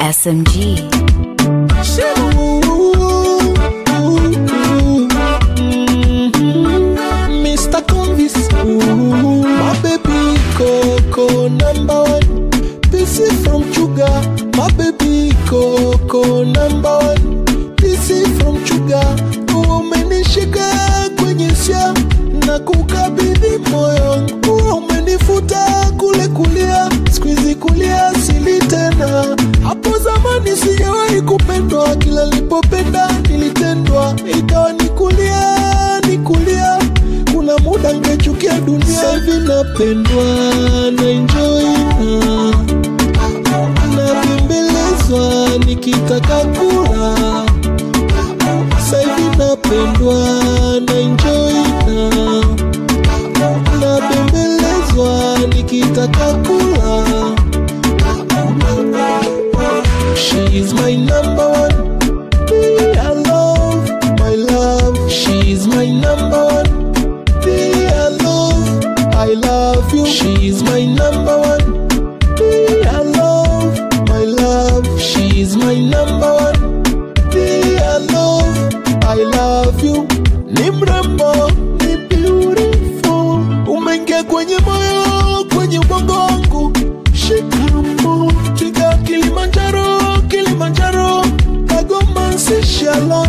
SMG. Mr. Convis, my baby Coco number one. PC from Chuga, my baby Coco number one. PC from Chuga, umenishika kwenye sia na kukabidhi moyo. Umenifuta kule kulia, squeeze kulia sili tena. Hapo zamani sijawahi kupendwa, kila nilipopenda nilitendwa. Ikawa nikulia, kuna muda ningechukia dunia. Sasa hivi napendwa, na enjoy na bembelezwa nikitaka kula. Sasa hivi napendwa, na enjoy na bembelezwa nikitaka kula. She is my number one. I love my love. She is my number one. I love you. She is my number one. I love my love. She is my number one. I love you. Ni mrembo, ni beautiful. Umeingia kwenye moyo, kwenye ubongo wangu. Shikamo, chiga Kilimanjaro, Kilimanjaro. Kagoma, Seychelles.